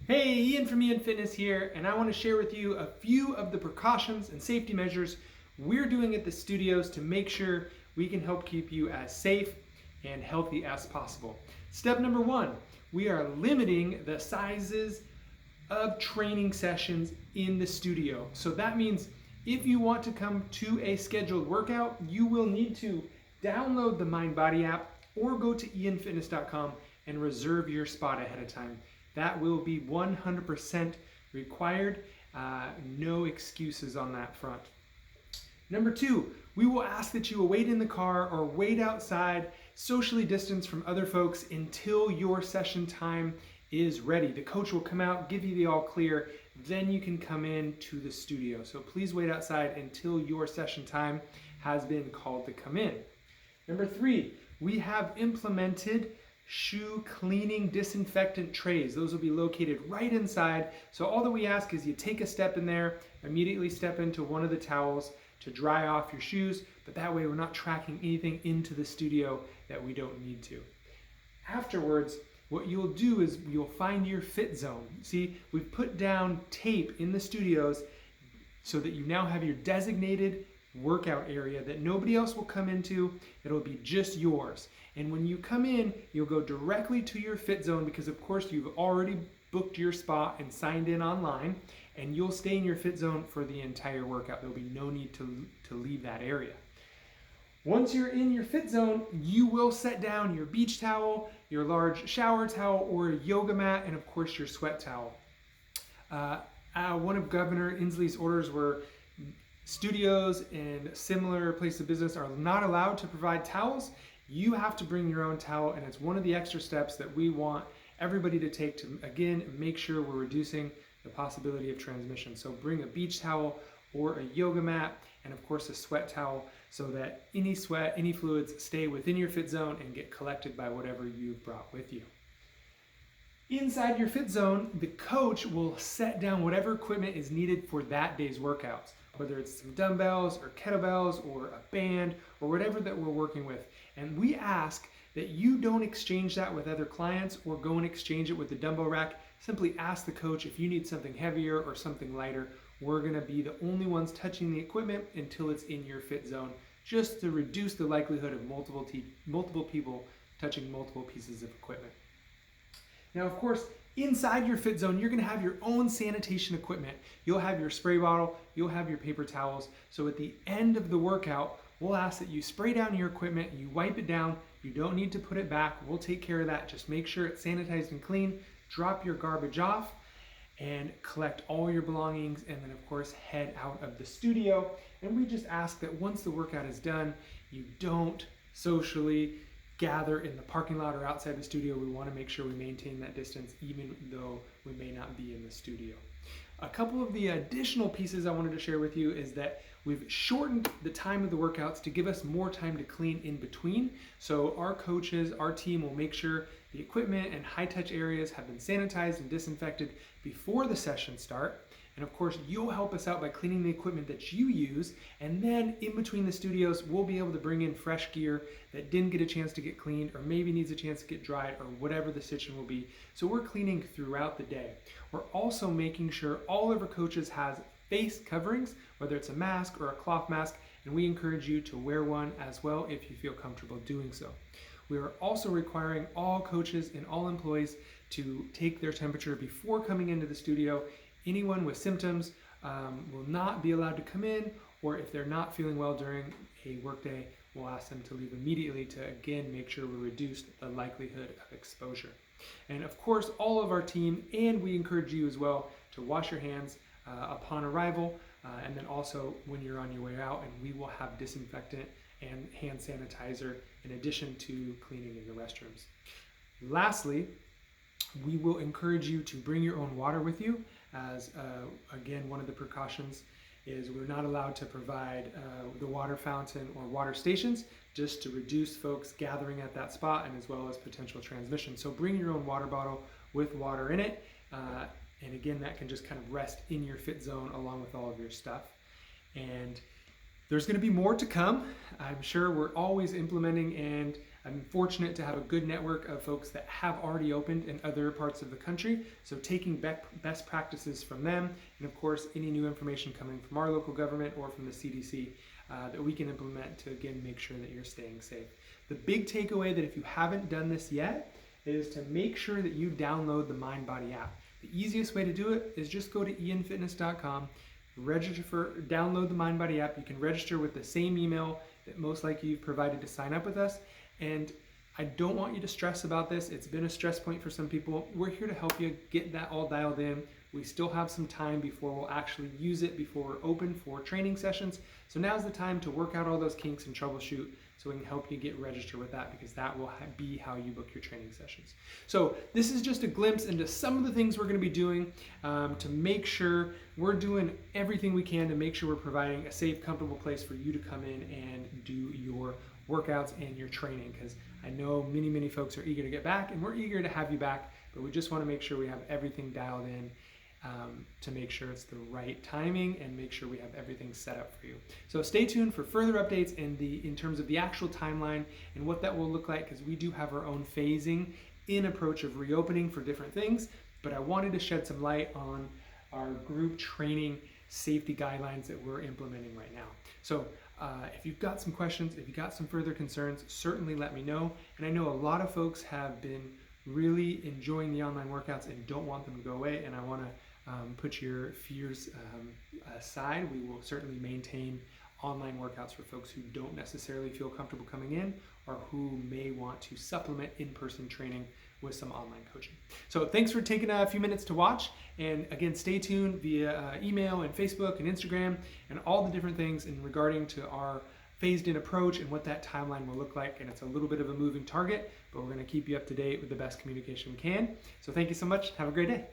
Hey, Ian from IanFitness here, and I want to share with you a few of the precautions and safety measures we're doing at the studios to make sure we can help keep you as safe and healthy as possible. Step number one, we are limiting the sizes of training sessions in the studio. So that means if you want to come to a scheduled workout, you will need to download the MindBody app or go to IanFitness.com and reserve your spot ahead of time. That will be 100% required. No excuses on that front. Number two, we will ask that you wait in the car or wait outside, socially distanced from other folks until your session time is ready. The coach will come out, give you the all clear, then you can come in to the studio. So please wait outside until your session time has been called to come in. Number three, we have implemented shoe cleaning disinfectant trays. Those will be located right inside. So all that we ask is you take a step in there, immediately step into one of the towels to dry off your shoes, but that way we're not tracking anything into the studio that we don't need to. Afterwards, what you'll do is you'll find your fit zone. See, we've put down tape in the studios so that you now have your designated workout area that nobody else will come into. It'll be just yours. And when you come in, you'll go directly to your fit zone because of course you've already booked your spot and signed in online, and you'll stay in your fit zone for the entire workout. There'll be no need to leave that area. Once you're in your fit zone, you will set down your beach towel, your large shower towel, or a yoga mat, and of course your sweat towel. One of Governor Inslee's orders were studios and similar places of business are not allowed to provide towels. You have to bring your own towel, and it's one of the extra steps that we want everybody to take to, again, make sure we're reducing the possibility of transmission. So bring a beach towel or a yoga mat, and of course a sweat towel, so that any sweat, any fluids stay within your fit zone and get collected by whatever you've brought with you. Inside your fit zone, the coach will set down whatever equipment is needed for that day's workouts, whether it's some dumbbells or kettlebells or a band or whatever that we're working with. And we ask that you don't exchange that with other clients or go and exchange it with the dumbbell rack. Simply ask the coach if you need something heavier or something lighter. We're gonna be the only ones touching the equipment until it's in your fit zone, just to reduce the likelihood of multiple people touching multiple pieces of equipment. Now, of course, inside your fit zone, you're gonna have your own sanitation equipment. You'll have your spray bottle, you'll have your paper towels. So at the end of the workout, we'll ask that you spray down your equipment, you wipe it down. You don't need to put it back. We'll take care of that. Just make sure it's sanitized and clean. Drop your garbage off and collect all your belongings, and then of course head out of the studio. And we just ask that once the workout is done, you don't socially gather in the parking lot or outside the studio. We want to make sure we maintain that distance even though we may not be in the studio. A couple of the additional pieces I wanted to share with you is that we've shortened the time of the workouts to give us more time to clean in between. So our coaches, our team will make sure the equipment and high touch areas have been sanitized and disinfected before the sessions start. And of course, you'll help us out by cleaning the equipment that you use. And then in between the studios, we'll be able to bring in fresh gear that didn't get a chance to get cleaned or maybe needs a chance to get dried or whatever the situation will be. So we're cleaning throughout the day. We're also making sure all of our coaches has face coverings, whether it's a mask or a cloth mask, and we encourage you to wear one as well if you feel comfortable doing so. We are also requiring all coaches and all employees to take their temperature before coming into the studio. Anyone with symptoms will not be allowed to come in, or if they're not feeling well during a workday, we'll ask them to leave immediately to again make sure we reduce the likelihood of exposure. And of course, all of our team, and we encourage you as well, to wash your hands upon arrival, and then also when you're on your way out, and we will have disinfectant and hand sanitizer in addition to cleaning in the restrooms. Lastly, we will encourage you to bring your own water with you, as again, one of the precautions is we're not allowed to provide the water fountain or water stations, just to reduce folks gathering at that spot and as well as potential transmission. So bring your own water bottle with water in it. And again, that can just kind of rest in your fit zone along with all of your stuff. And there's going to be more to come. I'm sure we're always implementing and I'm fortunate to have a good network of folks that have already opened in other parts of the country, so taking best practices from them, and of course any new information coming from our local government or from the CDC that we can implement to, again, make sure that you're staying safe. The big takeaway, that if you haven't done this yet, is to make sure that you download the MindBody app. The easiest way to do it is just go to IanFitness.com, download the MindBody app. You can register with the same email that most likely you've provided to sign up with us. And I don't want you to stress about this. It's been a stress point for some people. We're here to help you get that all dialed in. We still have some time before we'll actually use it, before we're open for training sessions. So now's the time to work out all those kinks and troubleshoot, so we can help you get registered with that, because that will be how you book your training sessions. So this is just a glimpse into some of the things we're going to be doing to make sure we're doing everything we can to make sure we're providing a safe, comfortable place for you to come in and do your workouts and your training, because I know many folks are eager to get back, and we're eager to have you back, but we just want to make sure we have everything dialed in to make sure it's the right timing and make sure we have everything set up for you. So stay tuned for further updates in terms of the actual timeline and what that will look like, because we do have our own phasing in approach of reopening for different things, but I wanted to shed some light on our group training safety guidelines that we're implementing right now. So if you've got some questions, if you've got some further concerns, certainly let me know. And I know a lot of folks have been really enjoying the online workouts and don't want them to go away, and I want to put your fears aside. We will certainly maintain online workouts for folks who don't necessarily feel comfortable coming in, or who may want to supplement in-person training with some online coaching. So thanks for taking a few minutes to watch, and again, stay tuned via email and Facebook and Instagram and all the different things in regarding to our phased in approach and what that timeline will look like. And it's a little bit of a moving target, but we're going to keep you up to date with the best communication we can. So thank you so much. Have a great day.